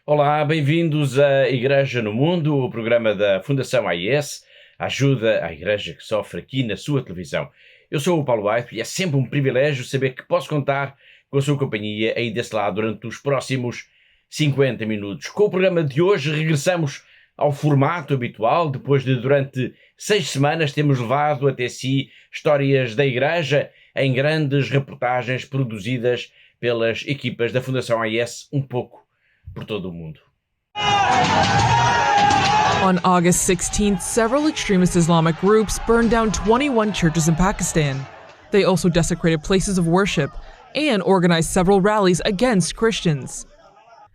Olá, bem-vindos à Igreja no Mundo, o programa da Fundação AIS, ajuda à Igreja que sofre aqui na sua televisão. Eu sou o Paulo White e é sempre um privilégio saber que posso contar com a sua companhia aí desse lado durante os próximos 50 minutos. Com o programa de hoje regressamos ao formato habitual, depois de durante 6 semanas termos levado até si histórias da Igreja em grandes reportagens produzidas pelas equipas da Fundação AIS um pouco por todo o mundo. On August 16th, several extremist Islamic groups burned down 21 churches in Pakistan. They also desecrated places of worship and organized several rallies against Christians.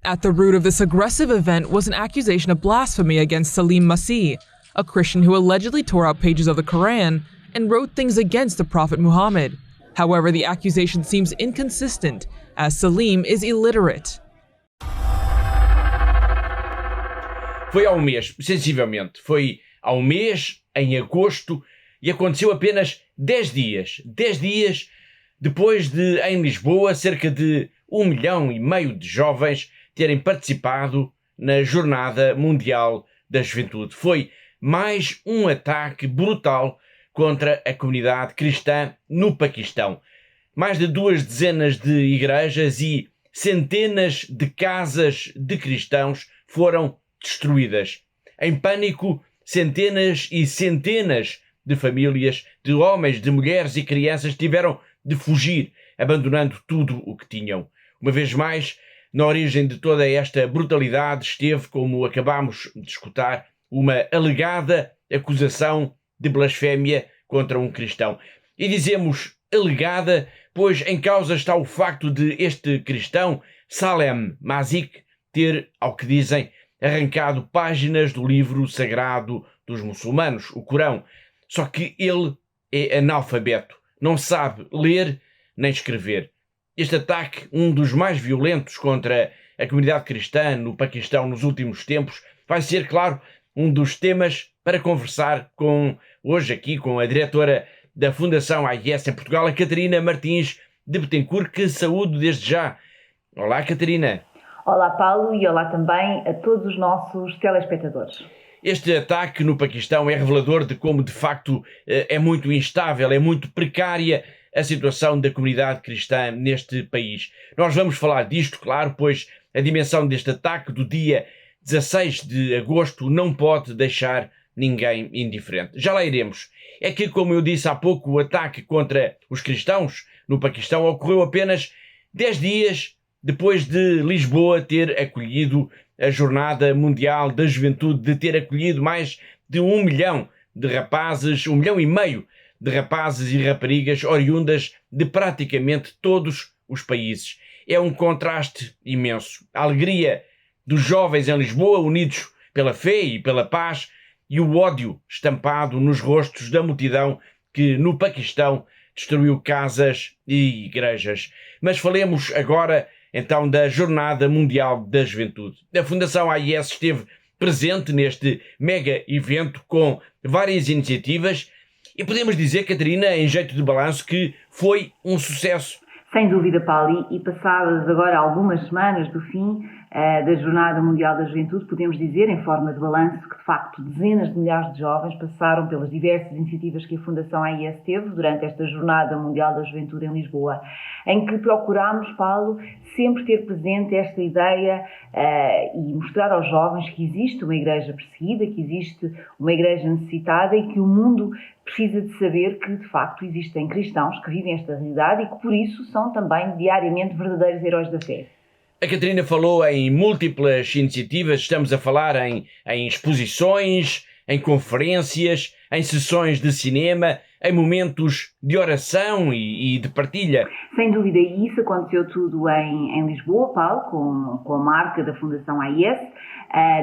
At the root of this aggressive event was an accusation of blasphemy against Salim Masih, a Christian who allegedly tore out pages of the Quran and wrote things against the Prophet Muhammad. However, the accusation seems inconsistent, as Salim is illiterate. Foi há um mês, sensivelmente, foi há um mês, em agosto, e aconteceu apenas 10 dias depois de, em Lisboa, cerca de 1,5 milhão de jovens terem participado na Jornada Mundial da Juventude. Foi mais um ataque brutal contra a comunidade cristã no Paquistão. Mais de 2 dezenas de igrejas e centenas de casas de cristãos foram destruídas. Em pânico, centenas e centenas de famílias, de homens, de mulheres e crianças tiveram de fugir, abandonando tudo o que tinham. Uma vez mais, na origem de toda esta brutalidade esteve, como acabamos de escutar, uma alegada acusação de blasfémia contra um cristão. E dizemos alegada, pois em causa está o facto de este cristão, Salim Masih, ter, ao que dizem, arrancado páginas do livro sagrado dos muçulmanos, o Corão. Só que ele é analfabeto, não sabe ler nem escrever. Este ataque, um dos mais violentos contra a comunidade cristã no Paquistão nos últimos tempos, vai ser, claro, um dos temas para conversar hoje aqui com a diretora da Fundação AIS em Portugal, a Catarina Martins de Betancourt, que saúdo desde já. Olá, Catarina. Olá, Paulo, e olá também a todos os nossos telespectadores. Este ataque no Paquistão é revelador de como, de facto, é muito instável, é muito precária a situação da comunidade cristã neste país. Nós vamos falar disto, claro, pois a dimensão deste ataque do dia 16 de agosto não pode deixar ninguém indiferente. Já lá iremos. É que, como eu disse há pouco, o ataque contra os cristãos no Paquistão ocorreu apenas 10 dias depois de Lisboa ter acolhido a Jornada Mundial da Juventude, de ter acolhido mais de 1 milhão de rapazes, 1,5 milhão de rapazes e raparigas oriundas de praticamente todos os países. É um contraste imenso. A alegria dos jovens em Lisboa, unidos pela fé e pela paz, e o ódio estampado nos rostos da multidão que no Paquistão destruiu casas e igrejas. Mas falemos agora então da Jornada Mundial da Juventude. A Fundação AIS esteve presente neste mega evento com várias iniciativas e podemos dizer, Catarina, em jeito de balanço, que foi um sucesso. Sem dúvida, Paulo, e passadas agora algumas semanas do fim da Jornada Mundial da Juventude, podemos dizer, em forma de balanço, que de facto dezenas de milhares de jovens passaram pelas diversas iniciativas que a Fundação AIS teve durante esta Jornada Mundial da Juventude em Lisboa, em que procurámos, Paulo, sempre ter presente esta ideia e mostrar aos jovens que existe uma igreja perseguida, que existe uma igreja necessitada e que o mundo precisa de saber que, de facto, existem cristãos que vivem esta realidade e que, por isso, são também diariamente verdadeiros heróis da fé. A Catarina falou em múltiplas iniciativas, estamos a falar em exposições, em conferências, em sessões de cinema, em momentos de oração e de partilha. Sem dúvida, e isso aconteceu tudo em Lisboa, Paulo, com a marca da Fundação AIS,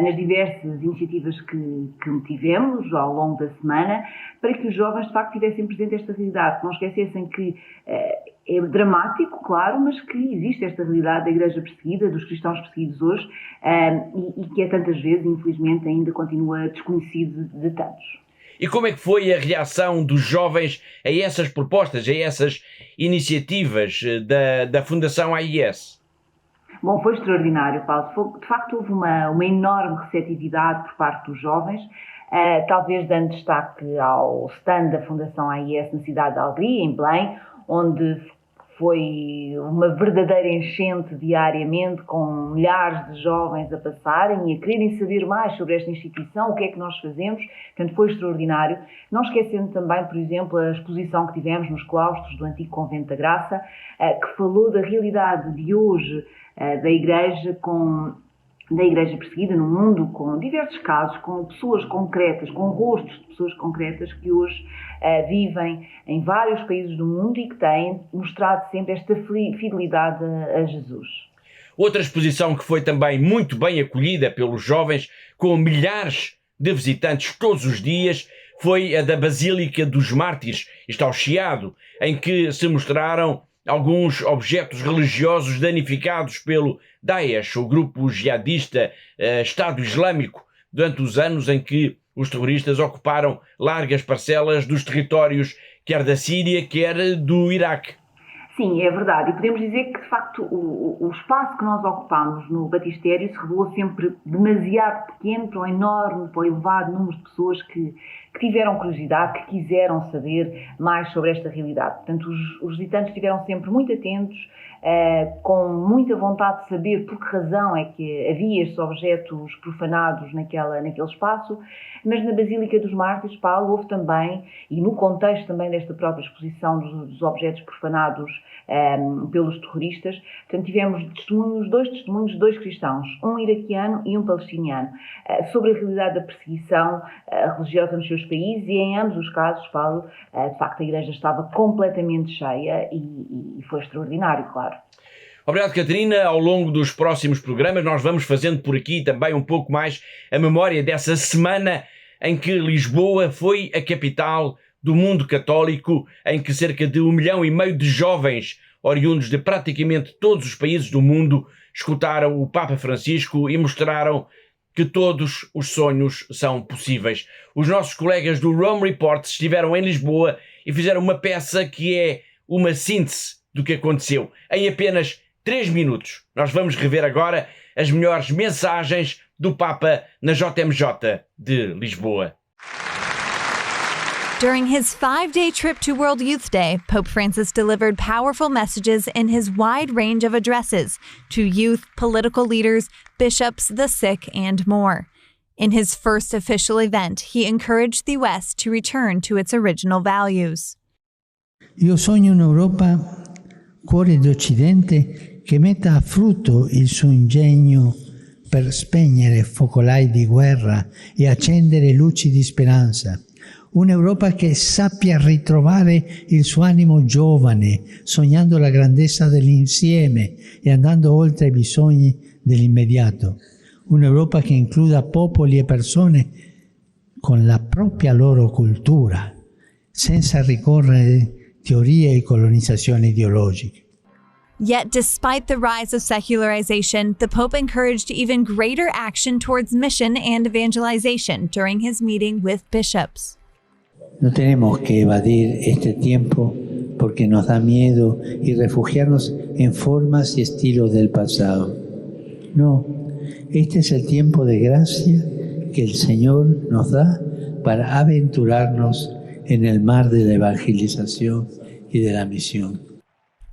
nas diversas iniciativas que tivemos ao longo da semana, para que os jovens de facto tivessem presente esta realidade, que não esquecessem que é dramático, claro, mas que existe esta realidade da igreja perseguida, dos cristãos perseguidos hoje, e que é tantas vezes, infelizmente, ainda continua desconhecido de tantos. E como é que foi a reação dos jovens a essas propostas, a essas iniciativas da Fundação AIS? Bom, foi extraordinário, Paulo. De facto, houve uma enorme receptividade por parte dos jovens, talvez dando destaque ao stand da Fundação AIS na cidade de Algria, em Belém, onde foi uma verdadeira enchente diariamente, com milhares de jovens a passarem e a quererem saber mais sobre esta instituição, o que é que nós fazemos. Portanto, foi extraordinário. Não esquecendo também, por exemplo, a exposição que tivemos nos claustros do Antigo Convento da Graça, que falou da realidade de hoje da Igreja perseguida no mundo, com diversos casos, com pessoas concretas, com rostos de pessoas concretas que hoje vivem em vários países do mundo e que têm mostrado sempre esta fidelidade a Jesus. Outra exposição que foi também muito bem acolhida pelos jovens, com milhares de visitantes todos os dias, foi a da Basílica dos Mártires, isto ao Chiado, em que se mostraram alguns objetos religiosos danificados pelo Daesh, o grupo jihadista Estado Islâmico, durante os anos em que os terroristas ocuparam largas parcelas dos territórios, quer da Síria, quer do Iraque. Sim, é verdade. E podemos dizer que, de facto, o espaço que nós ocupámos no batistério se revelou sempre demasiado pequeno para o elevado número de pessoas que tiveram curiosidade, que quiseram saber mais sobre esta realidade. Portanto, os visitantes estiveram sempre muito atentos, com muita vontade de saber por que razão é que havia estes objetos profanados naquele espaço, mas na Basílica dos Mártires, Paulo, houve também, e no contexto também desta própria exposição dos objetos profanados pelos terroristas, portanto, tivemos dois testemunhos de dois cristãos, um iraquiano e um palestiniano, sobre a realidade da perseguição religiosa nos seus países, e em ambos os casos, Paulo, de facto a igreja estava completamente cheia e foi extraordinário, claro. Obrigado, Catarina. Ao longo dos próximos programas nós vamos fazendo por aqui também um pouco mais a memória dessa semana em que Lisboa foi a capital do mundo católico, em que cerca de 1,5 milhão de jovens, oriundos de praticamente todos os países do mundo, escutaram o Papa Francisco e mostraram que todos os sonhos são possíveis. Os nossos colegas do Rome Report estiveram em Lisboa e fizeram uma peça que é uma síntese do que aconteceu. Em apenas 3 minutos, nós vamos rever agora as melhores mensagens do Papa na JMJ de Lisboa. During his 5-day trip to World Youth Day, Pope Francis delivered powerful messages in his wide range of addresses to youth, political leaders, bishops, the sick, and more. In his first official event, he encouraged the West to return to its original values. Io sogno un'Europa, cuore d'Occidente, che metta a frutto il suo ingegno per spegnere focolai di guerra e accendere luci di speranza. Un'Europa che sappia ritrovare il suo animo giovane, sognando la grandezza dell'insieme e andando oltre i bisogni dell'immediato. Un'Europa che includa popoli e persone con la propria loro cultura, senza ricorrere a teorie e colonizzazioni ideologiche. Yet, despite the rise of secularization, the Pope encouraged even greater action towards mission and evangelization during his meeting with bishops. No tenemos que evadir este tiempo porque nos da miedo y refugiarnos en formas y estilos del pasado. No, este es el tiempo de gracia que el Señor nos da para aventurarnos en el mar de la evangelización y de la misión.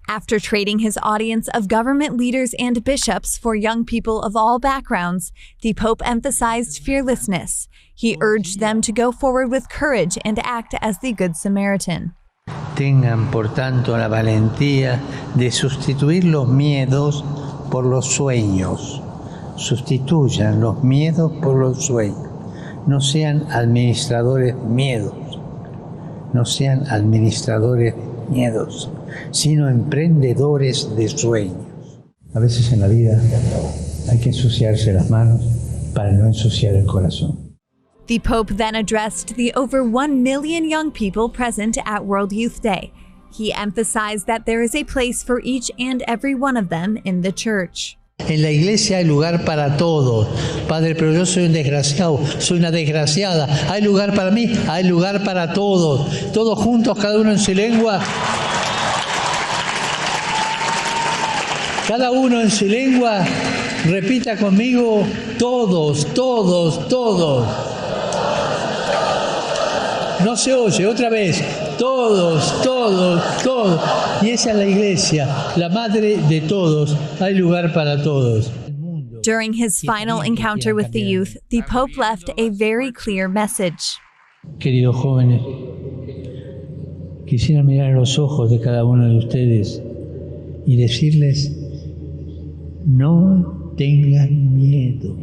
After trading his audience of government leaders and bishops for young people of all backgrounds, the Pope emphasized fearlessness. He urged them to go forward with courage and act as the Good Samaritan. Tengan, por tanto, la valentía de sustituir los miedos por los sueños. Sustituyan los miedos por los sueños. No sean administradores de miedos. No sean administradores de miedos, sino emprendedores de sueños. A veces en la vida hay que ensuciarse las manos para no ensuciar el corazón. The Pope then addressed the over 1 million young people present at World Youth Day. He emphasized that there is a place for each and every one of them in the Church. En la iglesia hay lugar para todos. Padre, pero yo soy un desgraciado, soy una desgraciada. ¿Hay lugar para mí? Hay lugar para todos. Todos juntos, cada uno en su lengua. Cada uno en su lengua repita conmigo: todos, todos, todos. No se oye, otra vez. Todos, todos, todos. Y esa es la iglesia, la madre de todos. Hay lugar para todos. During his final encounter with the youth, the Pope left a very clear message. Queridos jóvenes, quisiera mirar a los ojos de cada uno de ustedes y decirles: no tengan miedo.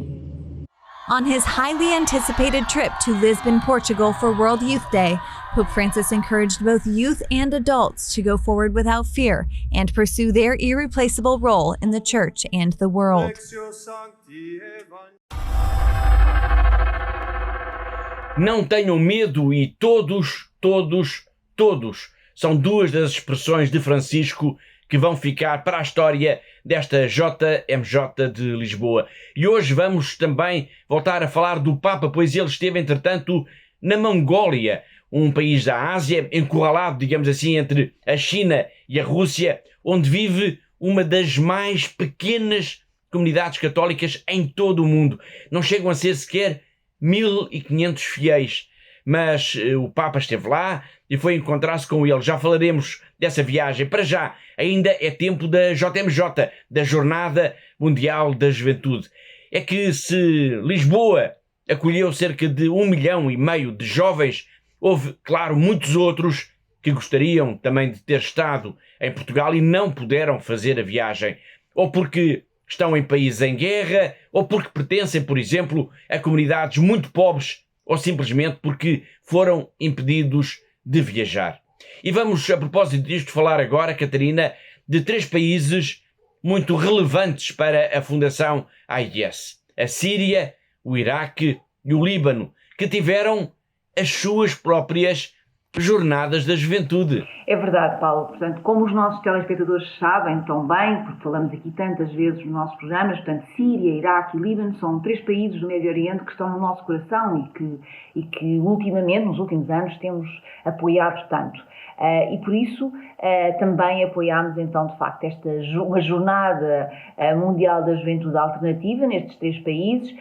On his highly anticipated trip to Lisbon, Portugal for World Youth Day, Pope Francis encouraged both youth and adults to go forward without fear and pursue their irreplaceable role in the Church and the world. Não tenham medo e todos, todos, todos são duas das expressões de Francisco que vão ficar para a história desta JMJ de Lisboa. E hoje vamos também voltar a falar do Papa, pois ele esteve, entretanto, na Mongólia, um país da Ásia, encurralado, digamos assim, entre a China e a Rússia, onde vive uma das mais pequenas comunidades católicas em todo o mundo. Não chegam a ser sequer 1.500 fiéis. Mas o Papa esteve lá e foi encontrar-se com ele. Já falaremos dessa viagem. Para já, ainda é tempo da JMJ, da Jornada Mundial da Juventude. É que se Lisboa acolheu cerca de 1,5 milhão de jovens, houve, claro, muitos outros que gostariam também de ter estado em Portugal e não puderam fazer a viagem. Ou porque estão em países em guerra, ou porque pertencem, por exemplo, a comunidades muito pobres, ou simplesmente porque foram impedidos de viajar. E vamos, a propósito disto, falar agora, Catarina, de 3 países muito relevantes para a Fundação AIS. A Síria, o Iraque e o Líbano, que tiveram as suas próprias jornadas da juventude. É verdade, Paulo. Portanto, como os nossos telespectadores sabem tão bem, porque falamos aqui tantas vezes nos nossos programas, portanto, Síria, Iraque e Líbano são 3 países do Médio Oriente que estão no nosso coração e que ultimamente, nos últimos anos, temos apoiado tanto. E por isso também apoiámos então de facto uma jornada mundial da juventude alternativa nestes 3 países,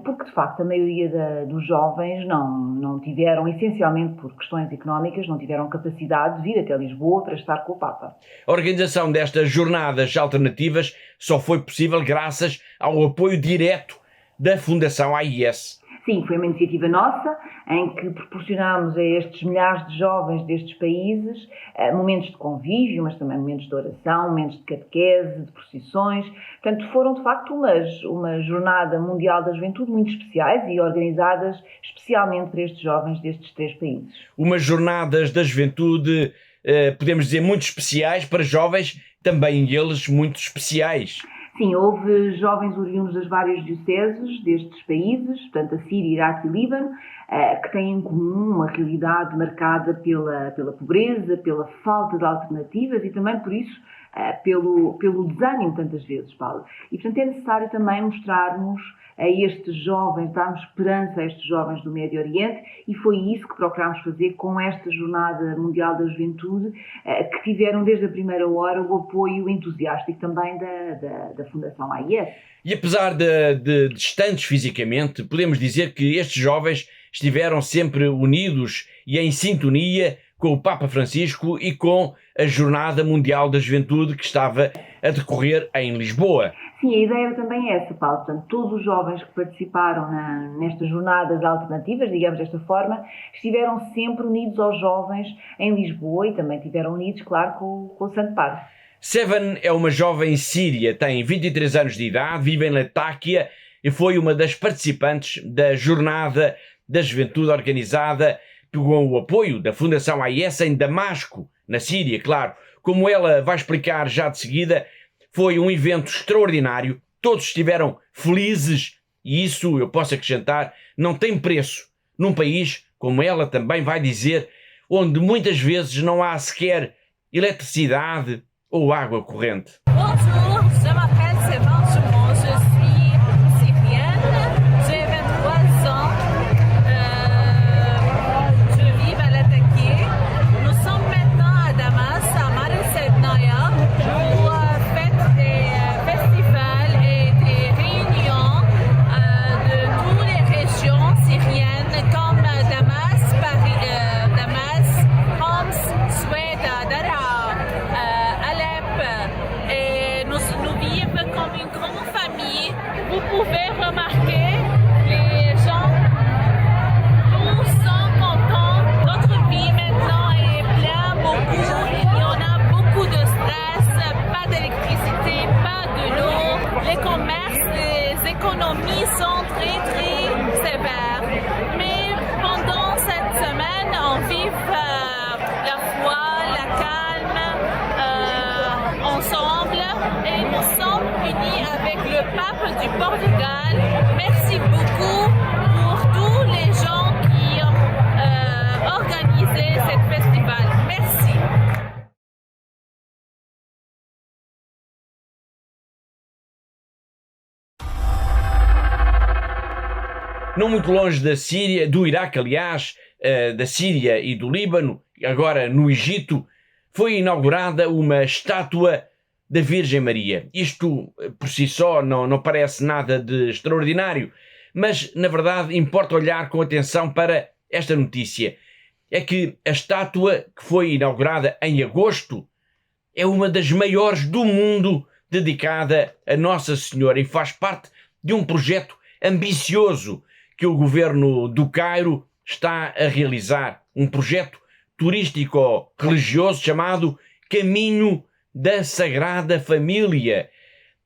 porque de facto a maioria dos jovens não tiveram, essencialmente por questões económicas, não tiveram capacidade de vir até Lisboa para estar com o Papa. A organização destas jornadas alternativas só foi possível graças ao apoio direto da Fundação AIS. Sim, foi uma iniciativa nossa, em que proporcionámos a estes milhares de jovens destes países momentos de convívio, mas também momentos de oração, momentos de catequese, de procissões. Portanto, foram de facto uma jornada mundial da juventude muito especiais e organizadas especialmente para estes jovens destes 3 países. Umas jornadas da juventude, podemos dizer, muito especiais para jovens, também eles muito especiais. Sim, houve jovens oriundos das várias dioceses destes países, portanto a Síria, Iraque e Líbano, que têm em comum uma realidade marcada pela pobreza, pela falta de alternativas e também por isso pelo desânimo tantas vezes, Paulo. E portanto é necessário também mostrarmos a estes jovens, darmos esperança a estes jovens do Médio Oriente e foi isso que procurámos fazer com esta Jornada Mundial da Juventude, que tiveram desde a primeira hora o apoio entusiástico também da Fundação AIS. E apesar de distantes fisicamente, podemos dizer que estes jovens estiveram sempre unidos e em sintonia com o Papa Francisco e com a Jornada Mundial da Juventude que estava a decorrer em Lisboa. Sim, a ideia era também essa, Paulo. Portanto, todos os jovens que participaram nestas jornadas alternativas, digamos desta forma, estiveram sempre unidos aos jovens em Lisboa e também estiveram unidos, claro, com o Santo Padre. Sevan é uma jovem síria, tem 23 anos de idade, vive em Latáquia e foi uma das participantes da Jornada da Juventude organizada com o apoio da Fundação AIS em Damasco, na Síria, claro. Como ela vai explicar já de seguida, foi um evento extraordinário, todos estiveram felizes e isso, eu posso acrescentar, não tem preço num país, como ela também vai dizer, onde muitas vezes não há sequer eletricidade ou água corrente. Bonjour, je m'appelle Sevan Jumon, je suis syrienne, j'ai 23 ans, je vis à Latakia. Nous sommes maintenant à Damas, à Marseille, pour fête des vous pouvez remarquer, les gens, nous sommes contents. Notre vie maintenant est pleine beaucoup. Il y en a beaucoup de stress, pas d'électricité, pas de l'eau. Les commerces, les économies sont très sévères. Mais pendant cette semaine, on vit la foi, la calme, ensemble. Et nous sommes unis avec le pape du Portugal. Merci beaucoup pour tous les gens qui ont organisé ce festival. Merci. Não muito longe da Síria, do Iraque, aliás, da Síria e do Líbano, agora no Egito, foi inaugurada uma estátua da Virgem Maria. Isto, por si só, não parece nada de extraordinário, mas, na verdade, importa olhar com atenção para esta notícia. É que a estátua que foi inaugurada em agosto é uma das maiores do mundo dedicada a Nossa Senhora e faz parte de um projeto ambicioso que o governo do Cairo está a realizar, um projeto turístico-religioso chamado Caminho da Sagrada Família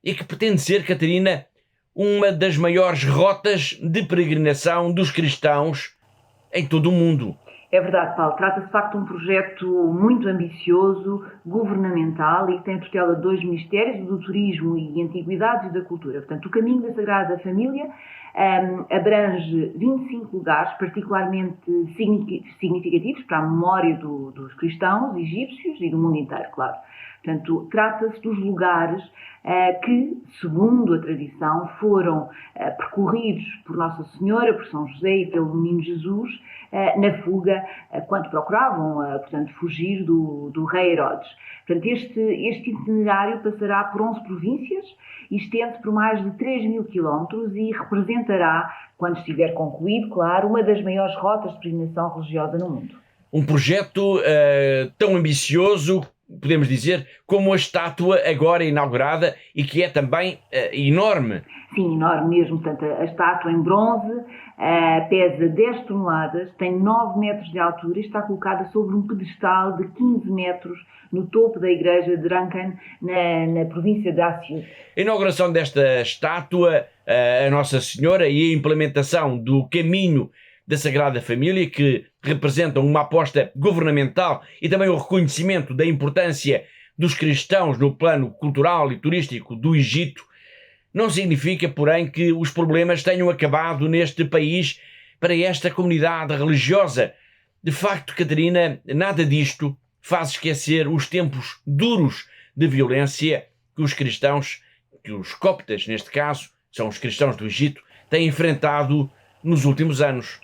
e que pretende ser, Catarina, uma das maiores rotas de peregrinação dos cristãos em todo o mundo. É verdade, Paulo. Trata-se de facto de um projeto muito ambicioso, governamental e que tem a tutela de dois ministérios, do turismo e antiguidades e da cultura. Portanto, o Caminho da Sagrada Família abrange 25 lugares particularmente significativos para a memória dos cristãos egípcios e do mundo inteiro, claro. Portanto, trata-se dos lugares que, segundo a tradição, foram percorridos por Nossa Senhora, por São José e pelo Menino Jesus na fuga, quando procuravam, portanto, fugir do rei Herodes. Portanto, este itinerário passará por 11 províncias e estende por mais de 3.000 quilómetros e representará, quando estiver concluído, claro, uma das maiores rotas de peregrinação religiosa no mundo. Um projeto tão ambicioso, podemos dizer, como a estátua agora inaugurada e que é também enorme. Sim, enorme mesmo. Portanto, a estátua em bronze pesa 10 toneladas, tem 9 metros de altura e está colocada sobre um pedestal de 15 metros no topo da igreja de Rancan, na província de Asyut. A inauguração desta estátua, a Nossa Senhora, e a implementação do Caminho da Sagrada Família, que representam uma aposta governamental e também o reconhecimento da importância dos cristãos no plano cultural e turístico do Egito, não significa, porém, que os problemas tenham acabado neste país para esta comunidade religiosa. De facto, Catarina, nada disto faz esquecer os tempos duros de violência que os cristãos, que os coptas, neste caso, são os cristãos do Egito, têm enfrentado nos últimos anos.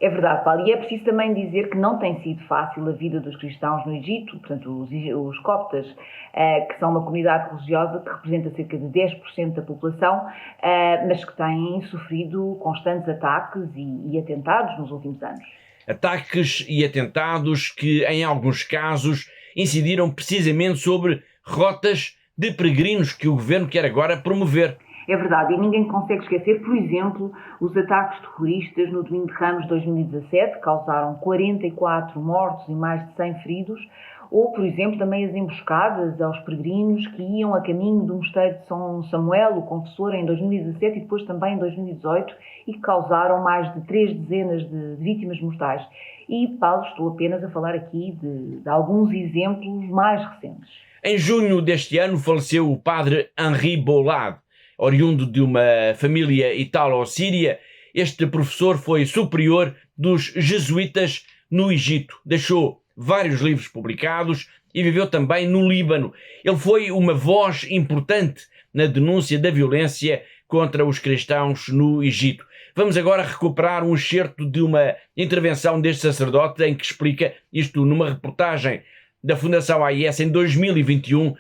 É verdade, Paulo, e é preciso também dizer que não tem sido fácil a vida dos cristãos no Egito, portanto os coptas, que são uma comunidade religiosa que representa cerca de 10% da população, mas que têm sofrido constantes ataques e atentados nos últimos anos. Ataques e atentados que, em alguns casos, incidiram precisamente sobre rotas de peregrinos que o governo quer agora promover. É verdade, e ninguém consegue esquecer, por exemplo, os ataques terroristas no domingo de Ramos de 2017, que causaram 44 mortos e mais de 100 feridos, ou, por exemplo, também as emboscadas aos peregrinos que iam a caminho do mosteiro de São Samuel, o Confessor, em 2017 e depois também em 2018, e que causaram mais de 3 dezenas de vítimas mortais. E, Paulo, estou apenas a falar aqui de alguns exemplos mais recentes. Em junho deste ano faleceu o padre Henri Boulad. Oriundo de uma família italo-síria, este professor foi superior dos jesuítas no Egito. Deixou vários livros publicados e viveu também no Líbano. Ele foi uma voz importante na denúncia da violência contra os cristãos no Egito. Vamos agora recuperar um excerto de uma intervenção deste sacerdote em que explica isto numa reportagem da Fundação AIS em 2021,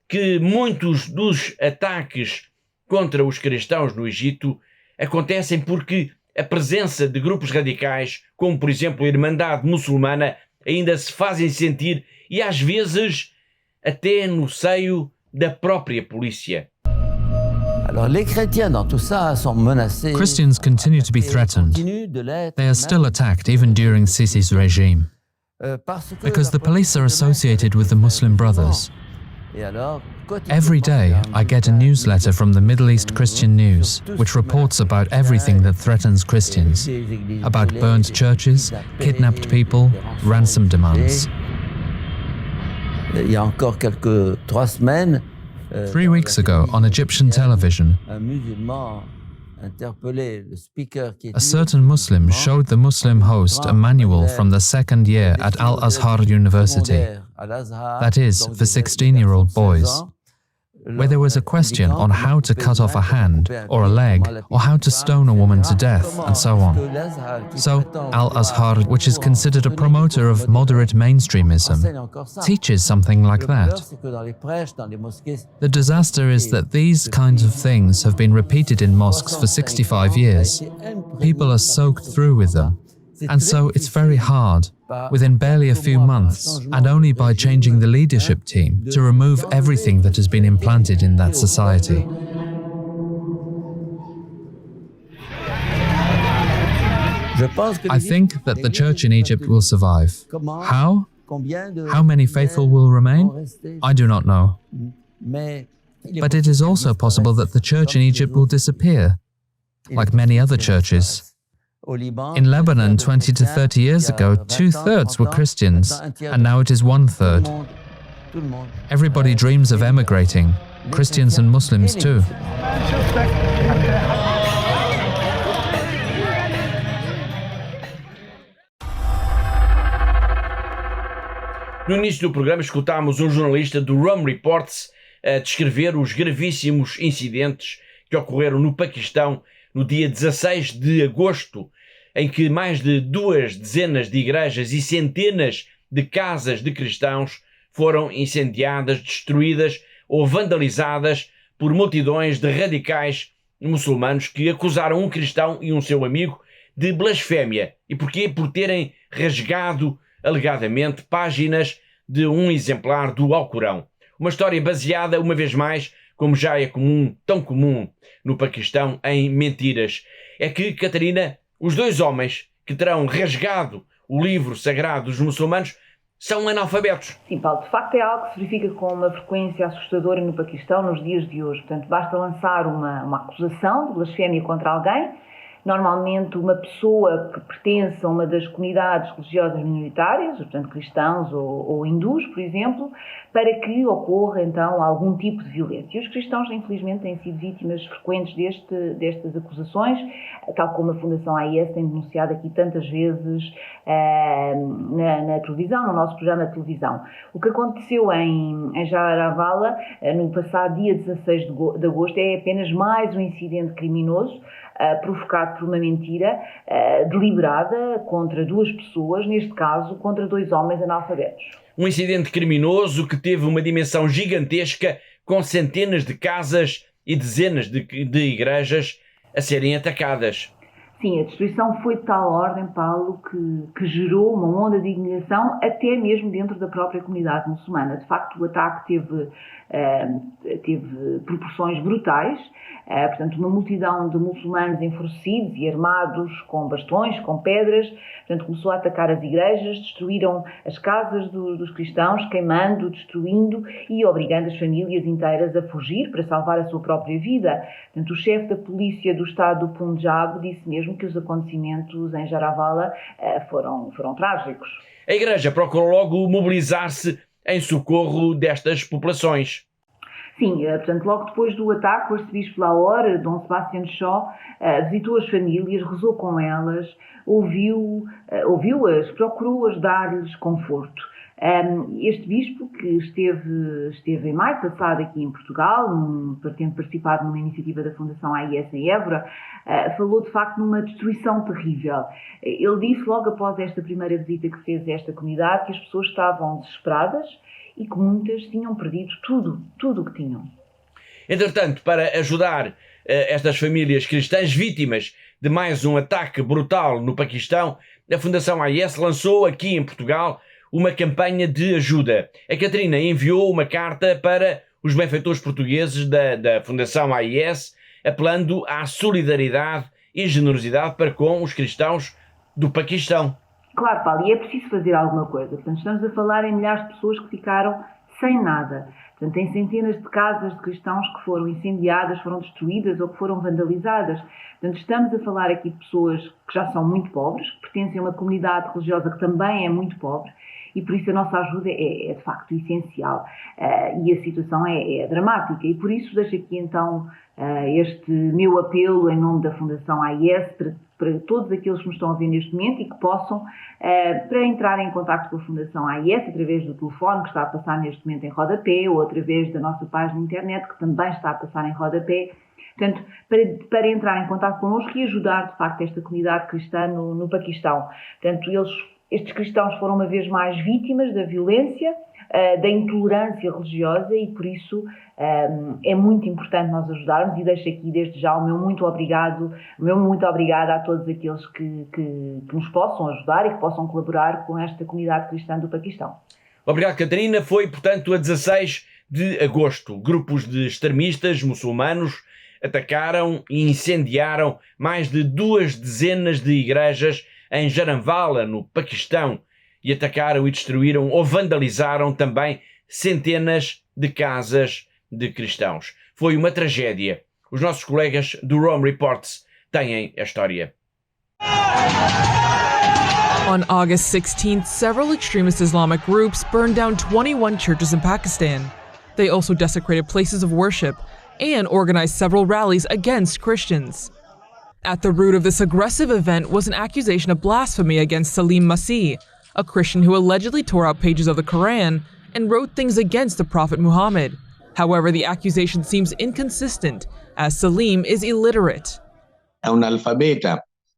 que muitos dos ataques contra os cristãos no Egito acontecem porque a presença de grupos radicais, como por exemplo a Irmandade Muçulmana, ainda se fazem sentir e às vezes até no seio da própria polícia. Christians continue to be threatened. They are still attacked even during Sisi's regime, because the police are associated with the Muslim Brothers. Every day, I get a newsletter from the Middle East Christian News, which reports about everything that threatens Christians, about burned churches, kidnapped people, ransom demands. 3 weeks ago, on Egyptian television, a certain Muslim showed the Muslim host a manual from the second year at Al-Azhar University, that is, for 16-year-old boys, where there was a question on how to cut off a hand or a leg, or how to stone a woman to death, and so on. So, Al-Azhar, which is considered a promoter of moderate mainstreamism, teaches something like that. The disaster is that these kinds of things have been repeated in mosques for 65 years. People are soaked through with them. And so it's very hard, within barely a few months, and only by changing the leadership team, to remove everything that has been implanted in that society. I think that the church in Egypt will survive. How? How many faithful will remain? I do not know. But it is also possible that the church in Egypt will disappear, like many other churches. In Lebanon, 20 to 30 years ago, 2/3 were Christians, and now it is 1/3. Everybody dreams of emigrating, Christians and Muslims too. No início do programa escutámos um jornalista do Rome Reports a descrever os gravíssimos incidentes que ocorreram no Paquistão no dia 16 de agosto, em que mais de 2 dezenas de igrejas e centenas de casas de cristãos foram incendiadas, destruídas ou vandalizadas por multidões de radicais muçulmanos que acusaram um cristão e um seu amigo de blasfémia. E porquê? Por terem rasgado, alegadamente, páginas de um exemplar do Alcorão. Uma história baseada, uma vez mais, como já é comum, tão comum no Paquistão, em mentiras. É que, Catarina, os 2 homens que terão rasgado o livro sagrado dos muçulmanos são analfabetos. Sim, Paulo, de facto é algo que se verifica com uma frequência assustadora no Paquistão nos dias de hoje. Portanto, basta lançar uma acusação de blasfémia contra alguém, normalmente uma pessoa que pertence a uma das comunidades religiosas minoritárias, portanto cristãos ou hindus, por exemplo, para que ocorra então algum tipo de violência. E os cristãos, infelizmente, têm sido vítimas frequentes destas acusações, tal como a Fundação AIS tem denunciado aqui tantas vezes na televisão, no nosso programa de televisão. O que aconteceu em Jaravala, no passado dia 16 de agosto, é apenas mais um incidente criminoso provocado por uma mentira deliberada contra 2 pessoas, neste caso contra 2 homens analfabetos. Um incidente criminoso que teve uma dimensão gigantesca, com centenas de casas e dezenas de igrejas a serem atacadas. Sim, a destruição foi de tal ordem, Paulo, que gerou uma onda de indignação até mesmo dentro da própria comunidade muçulmana. De facto, o ataque teve proporções brutais. Portanto, uma multidão de muçulmanos enfurecidos e armados com bastões, com pedras, portanto, começou a atacar as igrejas, destruíram as casas dos cristãos, queimando, destruindo e obrigando as famílias inteiras a fugir para salvar a sua própria vida. Portanto, o chefe da polícia do estado do Punjab disse mesmo que os acontecimentos em Jaravala foram trágicos. A Igreja procurou logo mobilizar-se em socorro destas populações. Sim, portanto, logo depois do ataque, o arcebispo de Lahore, Dom Sebastian Shaw, visitou as famílias, rezou com elas, ouviu-as, procurou-as dar-lhes conforto. Este bispo, que esteve em maio passado aqui em Portugal, tendo participado numa iniciativa da Fundação AIS em Évora, falou de facto numa destruição terrível. Ele disse logo após esta primeira visita que fez a esta comunidade que as pessoas estavam desesperadas e que muitas tinham perdido tudo o que tinham. Entretanto, para ajudar estas famílias cristãs vítimas de mais um ataque brutal no Paquistão, a Fundação AIS lançou aqui em Portugal uma campanha de ajuda. A Catarina enviou uma carta para os benfeitores portugueses da Fundação AIS apelando à solidariedade e generosidade para com os cristãos do Paquistão. Claro, Paulo, e é preciso fazer alguma coisa. Portanto, estamos a falar em milhares de pessoas que ficaram sem nada. Portanto, em centenas de casas de cristãos que foram incendiadas, foram destruídas ou que foram vandalizadas. Portanto, estamos a falar aqui de pessoas que já são muito pobres, que pertencem a uma comunidade religiosa que também é muito pobre, e por isso a nossa ajuda é de facto essencial. E a situação é dramática. E por isso deixo aqui então este meu apelo em nome da Fundação AIS para todos aqueles que nos estão a ver neste momento e que possam, para entrarem em contacto com a Fundação AIS através do telefone que está a passar neste momento em rodapé ou através da nossa página de internet que também está a passar em rodapé. Portanto, para entrar em contacto connosco e ajudar de facto esta comunidade cristã no Paquistão. Portanto, estes cristãos foram uma vez mais vítimas da violência, da intolerância religiosa e por isso é muito importante nós ajudarmos e deixo aqui desde já o meu muito obrigada a todos aqueles que nos possam ajudar e que possam colaborar com esta comunidade cristã do Paquistão. Obrigado, Catarina. Foi, portanto, a 16 de agosto. Grupos de extremistas muçulmanos atacaram e incendiaram mais de 2 dezenas de igrejas em Jaranwala, no Paquistão, e atacaram e destruíram ou vandalizaram também centenas de casas de cristãos. Foi uma tragédia. Os nossos colegas do Rome Reports têm a história. On August 16th, several extremist Islamic groups burned down 21 churches in Pakistan. They also desecrated places of worship and organized several rallies against Christians. At the root of this aggressive event was an accusation of blasphemy against Salim Masih, a Christian who allegedly tore out pages of the Quran and wrote things against the Prophet Muhammad. However, the accusation seems inconsistent, as Salim is illiterate.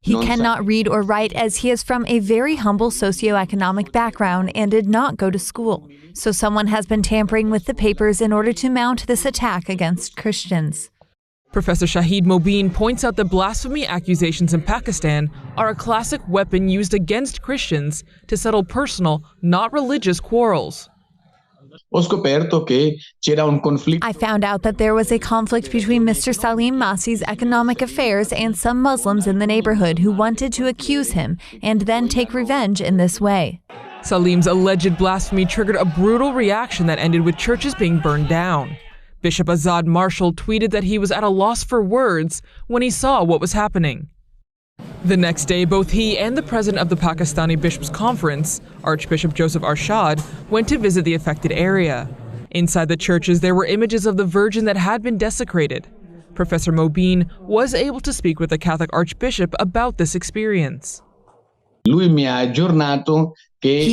He cannot read or write as he is from a very humble socioeconomic background and did not go to school. So someone has been tampering with the papers in order to mount this attack against Christians. Professor Shahid Mobeen points out that blasphemy accusations in Pakistan are a classic weapon used against Christians to settle personal, not religious quarrels. I found out that there was a conflict between Mr. Salim Masih's economic affairs and some Muslims in the neighborhood who wanted to accuse him and then take revenge in this way. Salim's alleged blasphemy triggered a brutal reaction that ended with churches being burned down. Bishop Azad Marshall tweeted that he was at a loss for words when he saw what was happening. The next day, both he and the president of the Pakistani Bishops' Conference, Archbishop Joseph Arshad, went to visit the affected area. Inside the churches, there were images of the Virgin that had been desecrated. Professor Mobeen was able to speak with the Catholic Archbishop about this experience. He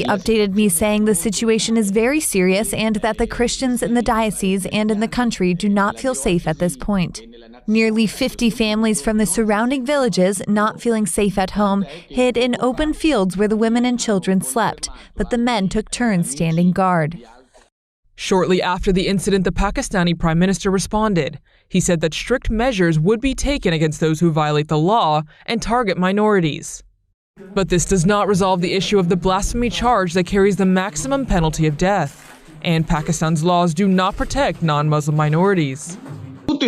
updated me saying the situation is very serious and that the Christians in the diocese and in the country do not feel safe at this point. Nearly 50 families from the surrounding villages, not feeling safe at home, hid in open fields where the women and children slept, but the men took turns standing guard. Shortly after the incident, the Pakistani Prime Minister responded. He said that strict measures would be taken against those who violate the law and target minorities. But this does not resolve the issue of the blasphemy charge that carries the maximum penalty of death. And Pakistan's laws do not protect non-Muslim minorities. All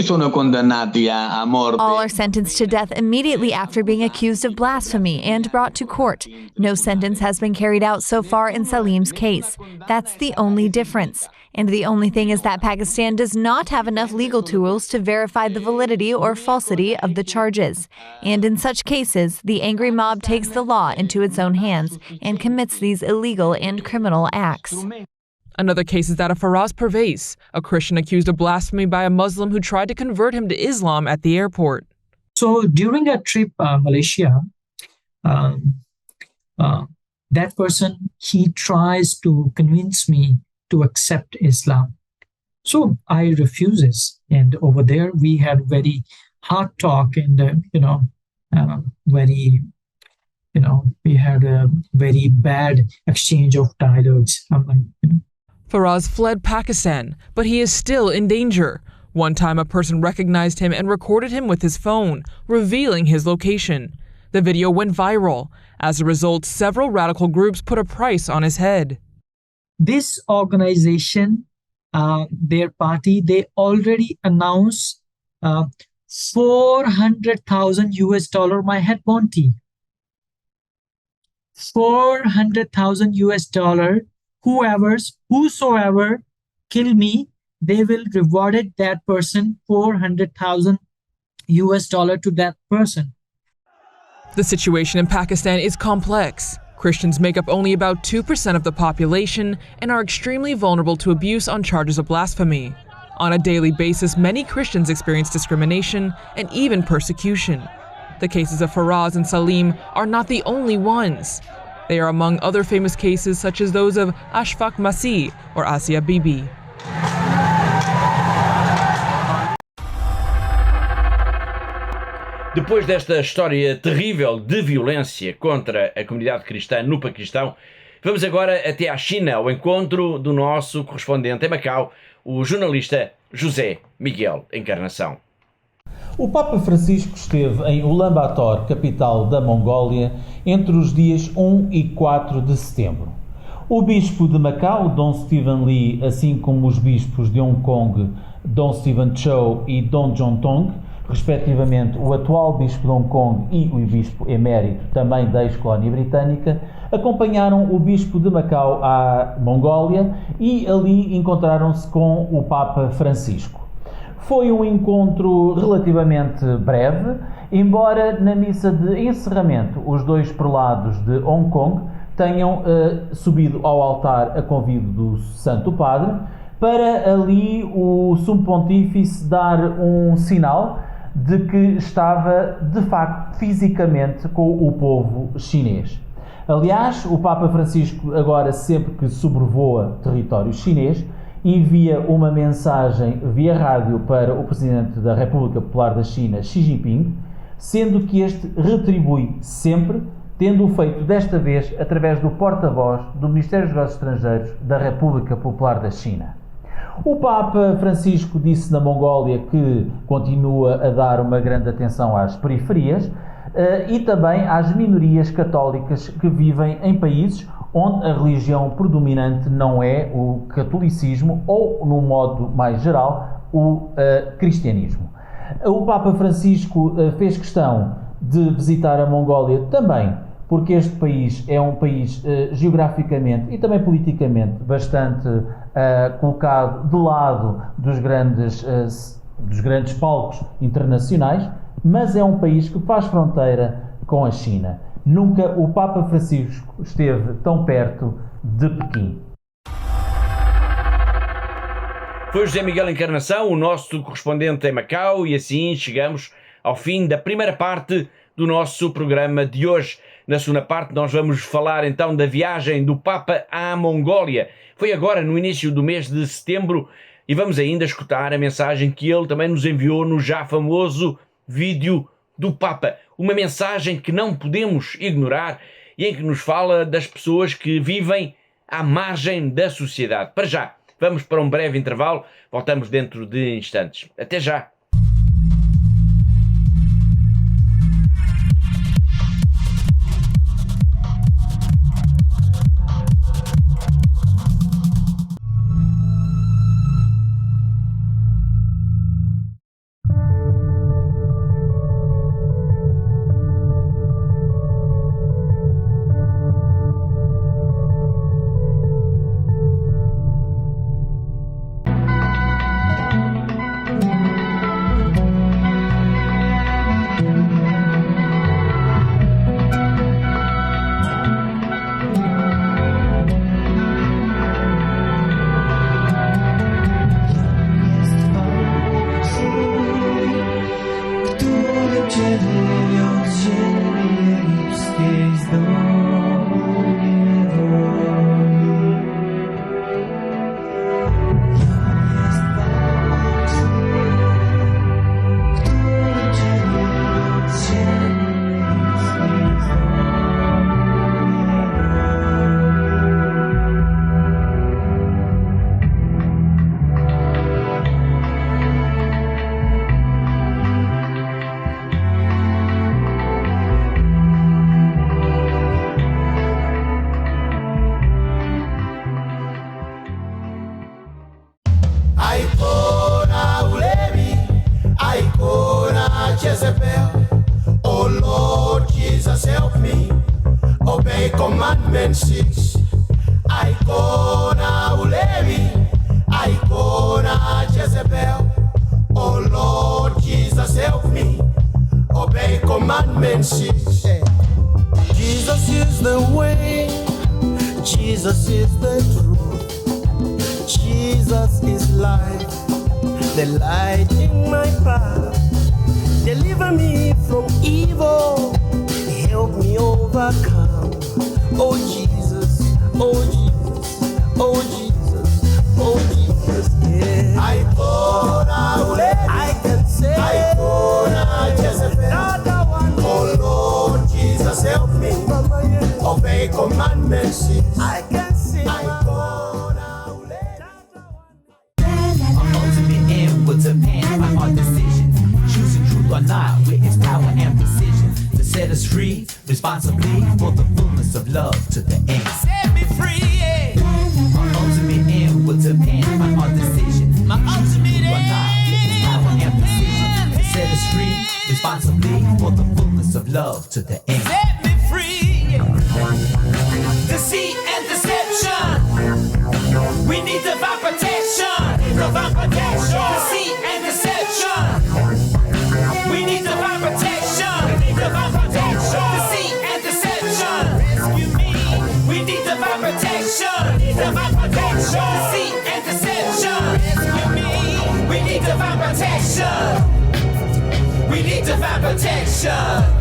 are sentenced to death immediately after being accused of blasphemy and brought to court. No sentence has been carried out so far in Salim's case. That's the only difference. And the only thing is that Pakistan does not have enough legal tools to verify the validity or falsity of the charges. And in such cases, the angry mob takes the law into its own hands and commits these illegal and criminal acts. Another case is that of Faraz Pervez, a Christian accused of blasphemy by a Muslim who tried to convert him to Islam at the airport. So during a trip Malaysia, that person, he tries to convince me to accept Islam. So I refuses. And over there, we had very hard talk and, we had a very bad exchange of dialogues. Faraz fled Pakistan, but he is still in danger. One time, a person recognized him and recorded him with his phone, revealing his location. The video went viral. As a result, several radical groups put a price on his head. This organization, their party, they already announced $400,000 US my head bounty. $400,000 US. Whosoever kill me, they will rewarded that person $400,000 US to that person. The situation in Pakistan is complex. Christians make up only about 2% of the population and are extremely vulnerable to abuse on charges of blasphemy. On a daily basis, many Christians experience discrimination and even persecution. The cases of Faraz and Salim are not the only ones. They are among other famous cases such as those of Ashfaq Masih or Asia Bibi. Depois desta história terrível de violência contra a comunidade cristã no Paquistão, vamos agora até à China, ao encontro do nosso correspondente em Macau, o jornalista José Miguel Encarnação. O Papa Francisco esteve em Ulaanbaatar, capital da Mongólia, entre os dias 1 e 4 de setembro. O bispo de Macau, Dom Stephen Lee, assim como os bispos de Hong Kong, Dom Stephen Chow e Dom John Tong, respectivamente o atual bispo de Hong Kong e o bispo emérito, também da ex-colónia britânica, acompanharam o bispo de Macau à Mongólia e ali encontraram-se com o Papa Francisco. Foi um encontro relativamente breve, embora na missa de encerramento os dois prelados de Hong Kong tenham subido ao altar a convite do Santo Padre para ali o Sumo Pontífice dar um sinal de que estava, de facto, fisicamente com o povo chinês. Aliás, o Papa Francisco, agora sempre que sobrevoa território chinês, envia uma mensagem via rádio para o Presidente da República Popular da China, Xi Jinping, sendo que este retribui sempre, tendo-o feito desta vez através do porta-voz do Ministério dos Negócios Estrangeiros da República Popular da China. O Papa Francisco disse na Mongólia que continua a dar uma grande atenção às periferias e também às minorias católicas que vivem em países onde a religião predominante não é o catolicismo ou, no modo mais geral, o cristianismo. O Papa Francisco fez questão de visitar a Mongólia também porque este país é um país geograficamente e também politicamente bastante colocado de lado dos grandes palcos internacionais, mas é um país que faz fronteira com a China. Nunca o Papa Francisco esteve tão perto de Pequim. Foi José Miguel Encarnação, o nosso correspondente em Macau, e assim chegamos ao fim da primeira parte do nosso programa de hoje. Na segunda parte nós vamos falar então da viagem do Papa à Mongólia. Foi agora no início do mês de setembro e vamos ainda escutar a mensagem que ele também nos enviou no já famoso vídeo do Papa. Uma mensagem que não podemos ignorar e em que nos fala das pessoas que vivem à margem da sociedade. Para já, vamos para um breve intervalo, voltamos dentro de instantes. Até já! obey commandments. Icona Ulevi, Icona Jezebel. Oh Lord Jesus, help me obey commandments. Jesus is the way, Jesus is the truth, Jesus is life, the light in my path. Deliver me from evil, help me overcome. Oh Jesus, oh Jesus, oh Jesus, oh Jesus, yeah. I can say, I Jezebel. Oh Lord Jesus, help me obey commandments. I can sing. Our ultimate end will depend on our decisions. Choosing truth or not with its power and precision to set us free responsibly for the fullness of love to the end. Set me free, yeah. Our ultimate end will depend on our decision. My ultimate end with its power and precision to set us free responsibly for the fullness of love to the end. Set me free, yeah. Deceit and deception. We need divine protection. Divine protection. Deceit and deception. We need divine protection. Divine protection. Deceit and deception. Rescue me. We need divine protection. Divine protection. Deceit and deception. Rescue me. We need divine protection. We need divine protection.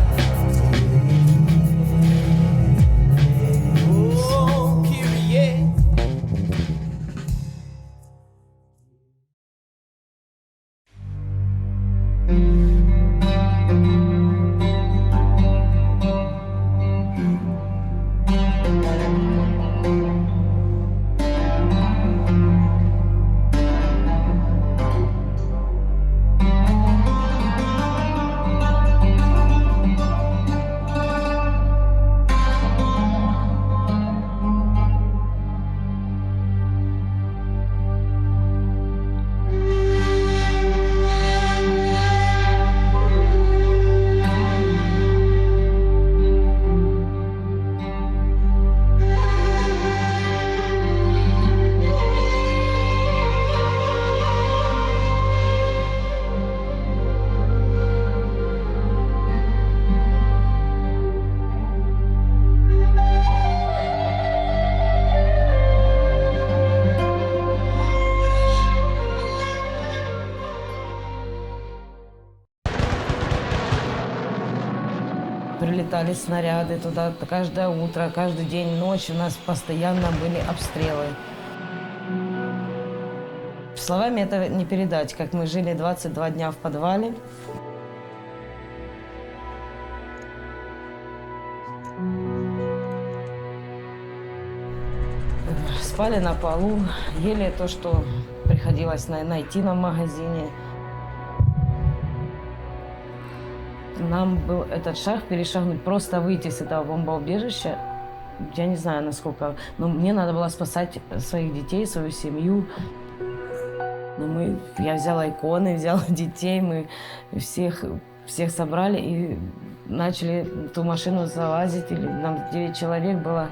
Прилетали снаряды туда каждое утро, каждый день, ночь. У нас постоянно были обстрелы. Словами это не передать, как мы жили 22 дня в подвале. Спали на полу, ели то, что приходилось найти нам в магазине. Нам был этот шаг перешагнуть, просто выйти с этого бомбоубежища. Я не знаю, насколько, но мне надо было спасать своих детей, свою семью. Я взяла иконы, взяла детей, мы всех собрали и начали ту машину залазить. Нам 9 человек было.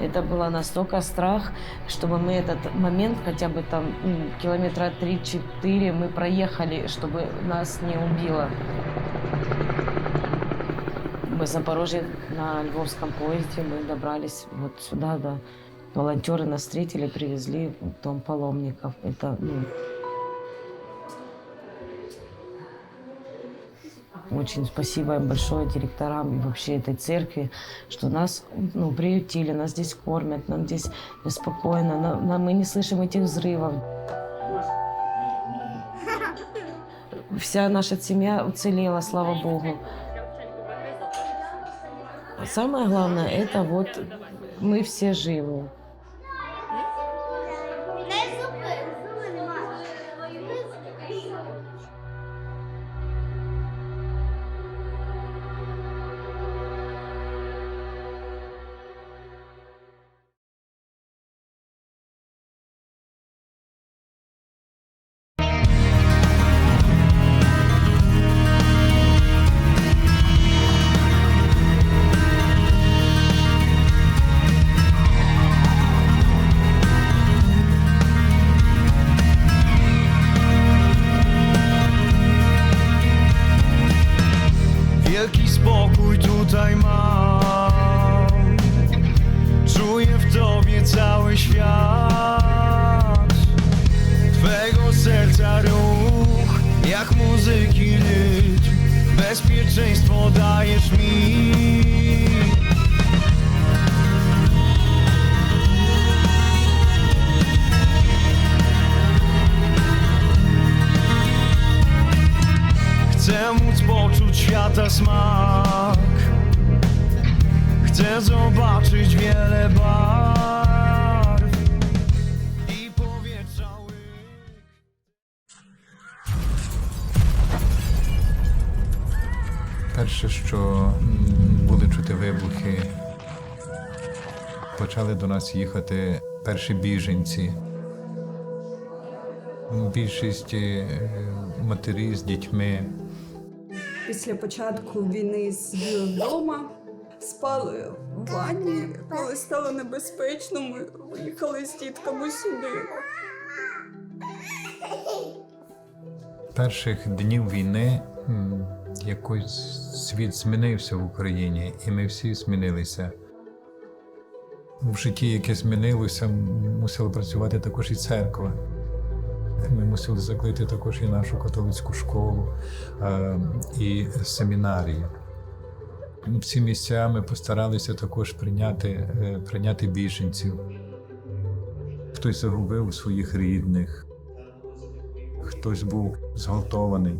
Это было настолько страх, чтобы мы этот момент, хотя бы там километра 3-4 мы проехали, чтобы нас не убило. Мы в Запорожье на Львовском поезде, мы добрались вот сюда, да. Волонтеры нас встретили, привезли в дом паломников. Это, очень спасибо им большое директорам и вообще этой церкви, что нас приютили, нас здесь кормят, нам здесь спокойно, мы не слышим этих взрывов. Вся наша семья уцелела, слава Богу. Самое главное, это вот мы все живы. tutaj mam. Czuję w tobie cały świat. Twego serca ruch, jak muzyki rytm. Bezpieczeństwo dajesz mi. Chcę móc poczuć świata smak. Chcę zobaczyć wiele barw i powietrza łyk. Перше, що були чути вибухи, почали до нас їхати перші біженці. Більшість матері з дітьми. Після початку війни сиділи вдома, спали в ванні, коли стало небезпечно, ми виїхали з дітками сюди. Перших днів війни якось світ змінився в Україні, і ми всі змінилися. В житті, яке змінилося, мусила працювати також і церква. Ми мусили закрити також і нашу католицьку школу, і семінарію. В ці місця ми постаралися також прийняти біженців. Хтось загубив своїх рідних, хтось був зґвалтований.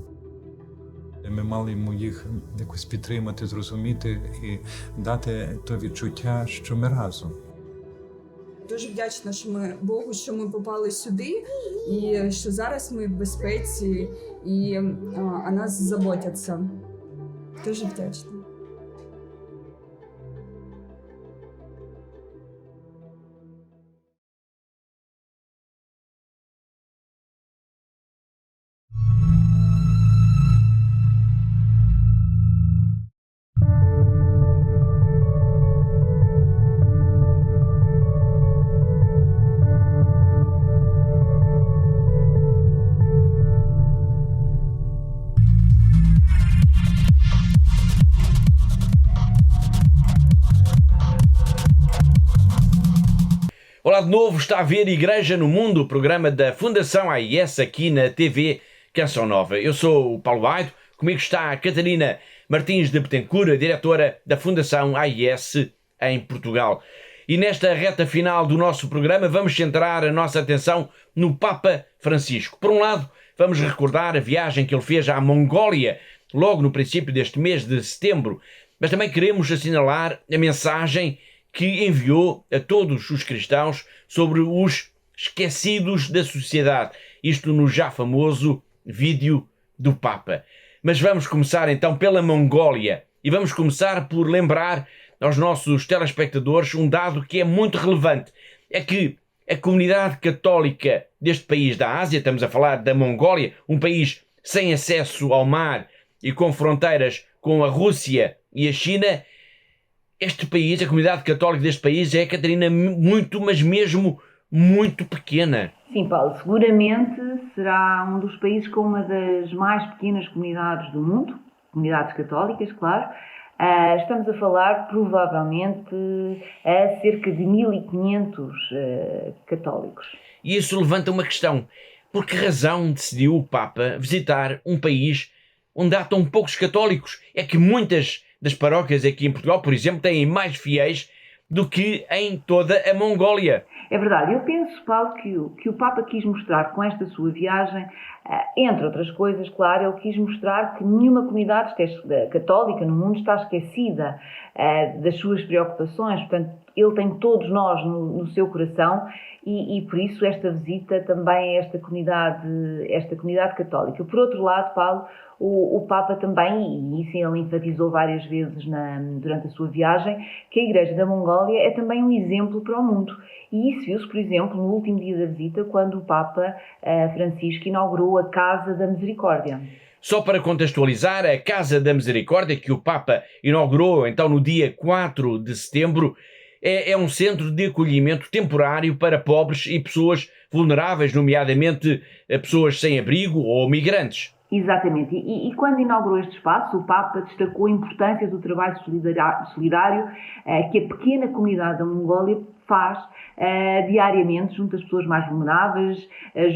Ми мали йому їх якось підтримати, зрозуміти і дати то відчуття, що ми разом. Дуже вдячна, що ми Богу, що ми попали сюди, і що зараз ми в безпеці, і о нас заботяться. Дуже вдячна. Olá de novo, está a ver Igreja no Mundo, o programa da Fundação AIS aqui na TV Canção Nova. Eu sou o Paulo Aido, comigo está a Catarina Martins de Betancourt, a diretora da Fundação AIS em Portugal. E nesta reta final do nosso programa vamos centrar a nossa atenção no Papa Francisco. Por um lado, vamos recordar a viagem que ele fez à Mongólia logo no princípio deste mês de setembro, mas também queremos assinalar a mensagem que enviou a todos os cristãos sobre os esquecidos da sociedade, isto no já famoso vídeo do Papa. Mas vamos começar então pela Mongólia e vamos começar por lembrar aos nossos telespectadores um dado que é muito relevante, é que a comunidade católica deste país da Ásia, estamos a falar da Mongólia, um país sem acesso ao mar e com fronteiras com a Rússia e a China. Este país, a comunidade católica deste país é, Catarina, muito, mas mesmo muito pequena. Sim, Paulo, seguramente será um dos países com uma das mais pequenas comunidades do mundo, comunidades católicas, claro. Estamos a falar, provavelmente, a cerca de 1.500 católicos. E isso levanta uma questão. Por que razão decidiu o Papa visitar um país onde há tão poucos católicos? É que muitas das paróquias aqui em Portugal, por exemplo, têm mais fiéis do que em toda a Mongólia. É verdade. Eu penso, Paulo, que o Papa quis mostrar com esta sua viagem, entre outras coisas, claro, ele quis mostrar que nenhuma comunidade católica no mundo está esquecida das suas preocupações. Portanto, ele tem todos nós no seu coração e por isso esta visita também a esta comunidade católica. Por outro lado, Paulo, o Papa também, e isso ele enfatizou várias vezes durante a sua viagem, que a Igreja da Mongólia é também um exemplo para o mundo. E isso viu-se, por exemplo, no último dia da visita, quando o Papa Francisco inaugurou a Casa da Misericórdia. Só para contextualizar, a Casa da Misericórdia, que o Papa inaugurou então no dia 4 de setembro, é um centro de acolhimento temporário para pobres e pessoas vulneráveis, nomeadamente pessoas sem abrigo ou migrantes. Exatamente. E quando inaugurou este espaço, o Papa destacou a importância do trabalho solidário que a pequena comunidade da Mongólia faz diariamente junto às pessoas mais vulneráveis,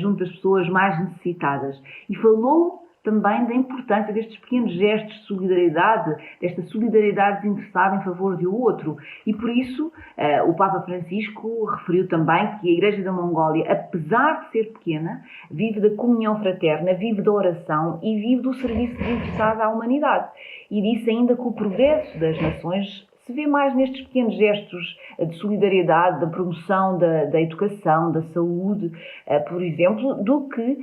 junto às pessoas mais necessitadas. E falou também da importância destes pequenos gestos de solidariedade, desta solidariedade desinteressada em favor de outro. E por isso o Papa Francisco referiu também que a Igreja da Mongólia, apesar de ser pequena, vive da comunhão fraterna, vive da oração e vive do serviço desinteressado à humanidade. E disse ainda que o progresso das nações se vê mais nestes pequenos gestos de solidariedade, da promoção da educação, da saúde, por exemplo, do que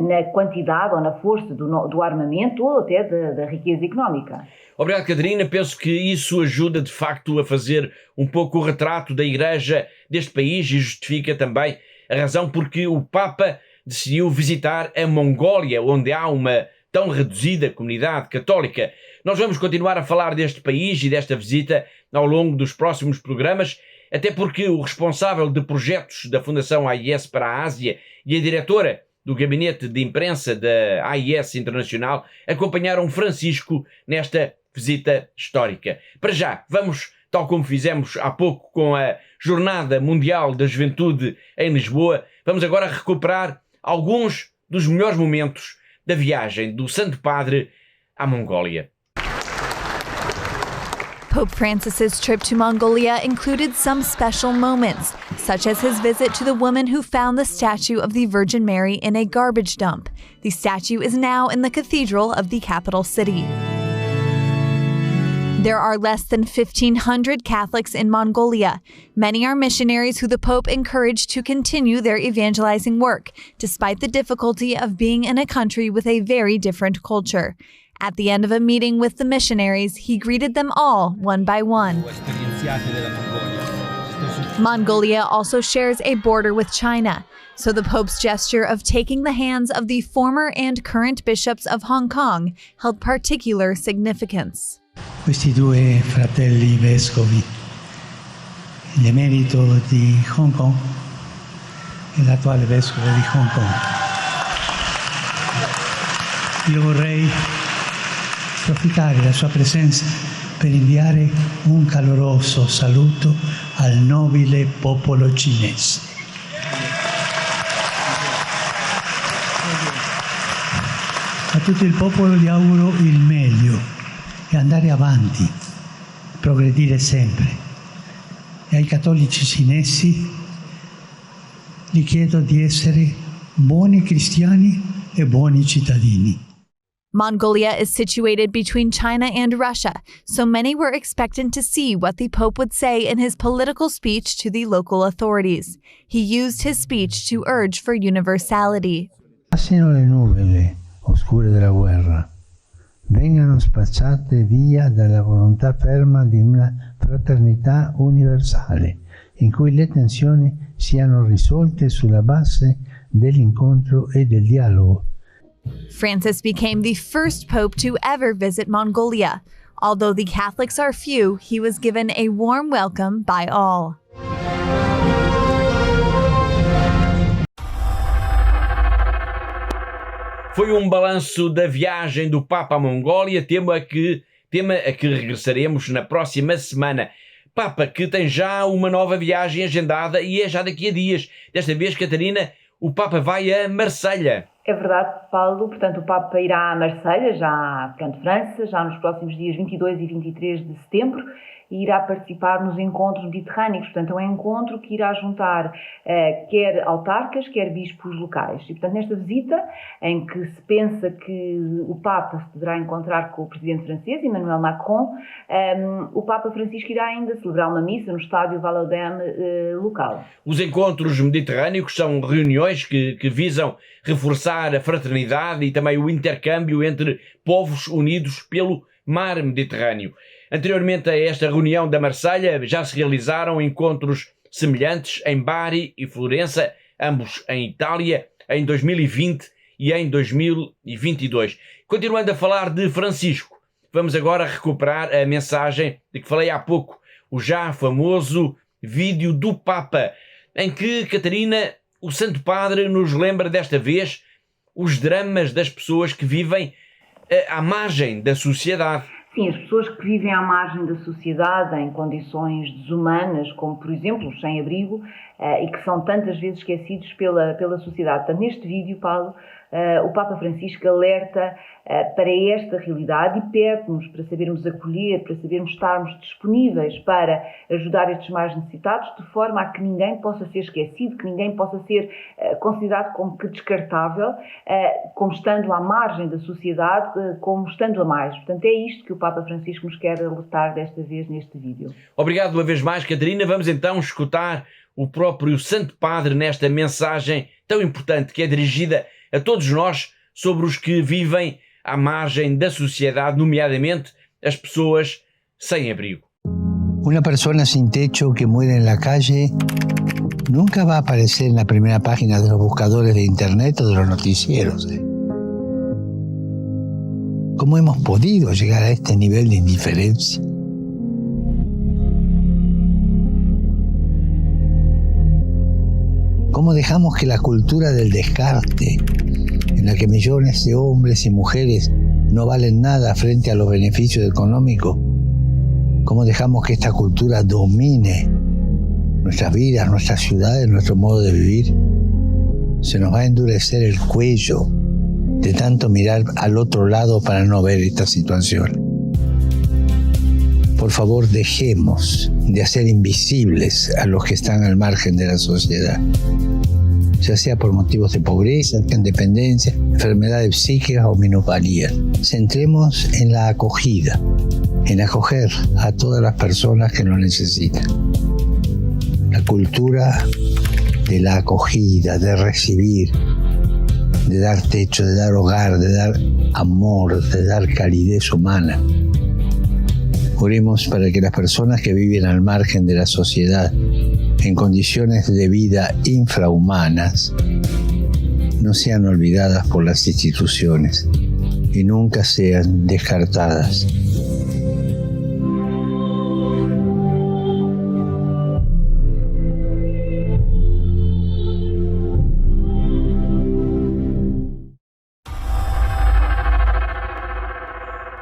na quantidade ou na força do armamento ou até da riqueza económica. Obrigado, Catarina. Penso que isso ajuda, de facto, a fazer um pouco o retrato da Igreja deste país e justifica também a razão porque o Papa decidiu visitar a Mongólia, onde há uma tão reduzida comunidade católica. Nós vamos continuar a falar deste país e desta visita ao longo dos próximos programas, até porque o responsável de projetos da Fundação AIS para a Ásia e a diretora do gabinete de imprensa da AIS Internacional acompanharam Francisco nesta visita histórica. Para já, vamos, tal como fizemos há pouco com a Jornada Mundial da Juventude em Lisboa, vamos agora recuperar alguns dos melhores momentos da viagem do Santo Padre à Mongólia. Pope Francis's trip to Mongolia included some special moments, such as his visit to the woman who found the statue of the Virgin Mary in a garbage dump. The statue is now in the cathedral of the capital city. There are less than 1,500 Catholics in Mongolia. Many are missionaries who the Pope encouraged to continue their evangelizing work, despite the difficulty of being in a country with a very different culture. At the end of a meeting with the missionaries, he greeted them all one by one. Mongolia also shares a border with China, so the Pope's gesture of taking the hands of the former and current bishops of Hong Kong held particular significance. Questi due fratelli vescovi, l'emerito di Hong Kong e l'attuale vescovo di Hong Kong. Io vorrei approfittare della sua presenza per inviare un caloroso saluto al nobile popolo cinese. A tutto il popolo gli auguro il meglio e andare avanti, progredire sempre. E ai cattolici cinesi gli chiedo di essere buoni cristiani e buoni cittadini. Mongolia is situated between China and Russia, so many were expectant to see what the Pope would say in his political speech to the local authorities. He used his speech to urge for universality. Passino le nuvole oscure della guerra, vengano spacciate via dalla volontà ferma di una fraternità universale, in cui le tensioni siano risolte sulla base dell'incontro e del dialogo. Francis became the first pope to ever visit Mongolia. Although the Catholics are few, he was given a warm welcome by all. Foi um balanço da viagem do Papa à Mongólia, tema a que regressaremos na próxima semana. Papa que tem já uma nova viagem agendada e é já daqui a dias. Desta vez, Catarina, o Papa vai a Marselha. É verdade, Paulo. Portanto, o Papa irá a Marselha, França, já nos próximos dias 22 e 23 de setembro, e irá participar nos encontros mediterrâneos. Portanto, é um encontro que irá juntar quer autarcas, quer bispos locais. E, portanto, nesta visita, em que se pensa que o Papa se poderá encontrar com o presidente francês, Emmanuel Macron, o Papa Francisco irá ainda celebrar uma missa no estádio Vallaudet local. Os encontros mediterrâneos são reuniões que visam reforçar a fraternidade e também o intercâmbio entre povos unidos pelo mar Mediterrâneo. Anteriormente a esta reunião da Marselha, já se realizaram encontros semelhantes em Bari e Florença, ambos em Itália, em 2020 e em 2022. Continuando a falar de Francisco, vamos agora recuperar a mensagem de que falei há pouco, o já famoso vídeo do Papa, em que, Catarina, o Santo Padre nos lembra desta vez os dramas das pessoas que vivem à margem da sociedade. Sim, as pessoas que vivem à margem da sociedade em condições desumanas, como por exemplo os sem-abrigo, e que são tantas vezes esquecidos pela sociedade. Portanto, neste vídeo, Paulo, o Papa Francisco alerta para esta realidade e pede-nos para sabermos acolher, para sabermos estarmos disponíveis para ajudar estes mais necessitados, de forma a que ninguém possa ser esquecido, que ninguém possa ser considerado como que descartável, como estando à margem da sociedade, como estando a mais. Portanto, é isto que o Papa Francisco nos quer alertar desta vez neste vídeo. Obrigado uma vez mais, Catarina. Vamos então escutar o próprio Santo Padre nesta mensagem tão importante que é dirigida a todos nós sobre os que vivem à margem da sociedade, nomeadamente as pessoas sem abrigo. Una persona sin techo que muere en la calle nunca va a aparecer en la primera página de los buscadores de internet o de los noticieros. ¿Cómo hemos podido llegar a este nivel de indiferencia? ¿Cómo dejamos que la cultura del descarte, en la que millones de hombres y mujeres no valen nada frente a los beneficios económicos, cómo dejamos que esta cultura domine nuestras vidas, nuestras ciudades, nuestro modo de vivir? Se nos va a endurecer el cuello de tanto mirar al otro lado para no ver esta situación. Por favor, dejemos de hacer invisibles a los que están al margen de la sociedad, ya sea por motivos de pobreza, independencia, enfermedades psíquicas o minusvalías. Centremos en la acogida, en acoger a todas las personas que lo necesitan. La cultura de la acogida, de recibir, de dar techo, de dar hogar, de dar amor, de dar calidez humana. Oremos para que las personas que viven al margen de la sociedad, en condiciones de vida infrahumanas, no sean olvidadas por las instituciones y nunca sean descartadas.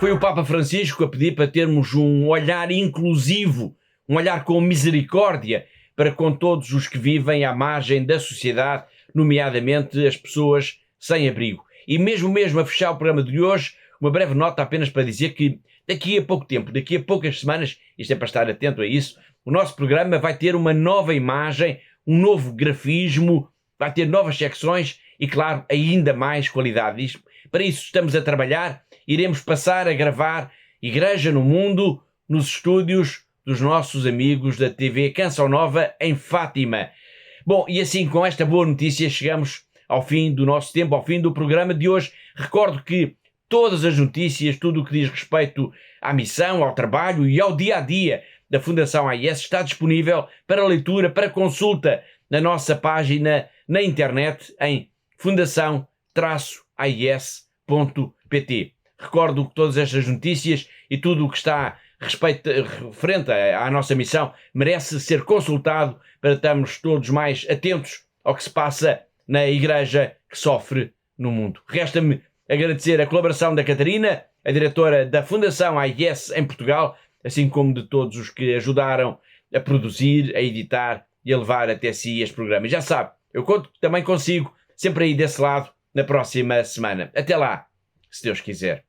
Foi o Papa Francisco a pedir para termos um olhar inclusivo, um olhar com misericórdia para com todos os que vivem à margem da sociedade, nomeadamente as pessoas sem abrigo. E mesmo a fechar o programa de hoje, uma breve nota apenas para dizer que daqui a pouco tempo, daqui a poucas semanas, isto é para estar atento a isso, o nosso programa vai ter uma nova imagem, um novo grafismo, vai ter novas secções e, claro, ainda mais qualidade. Para isso estamos a trabalhar. Iremos passar a gravar Igreja no Mundo nos estúdios dos nossos amigos da TV Canção Nova em Fátima. Bom, e assim com esta boa notícia chegamos ao fim do nosso tempo, ao fim do programa de hoje. Recordo que todas as notícias, tudo o que diz respeito à missão, ao trabalho e ao dia-a-dia da Fundação AIS está disponível para leitura, para consulta na nossa página na internet em fundação-ais.pt. Recordo que todas estas notícias e tudo o que está referente à nossa missão merece ser consultado para estarmos todos mais atentos ao que se passa na Igreja que sofre no mundo. Resta-me agradecer a colaboração da Catarina, a diretora da Fundação AIS em Portugal, assim como de todos os que ajudaram a produzir, a editar e a levar até si este programa. E já sabe, eu conto também consigo, sempre aí desse lado, na próxima semana. Até lá, se Deus quiser.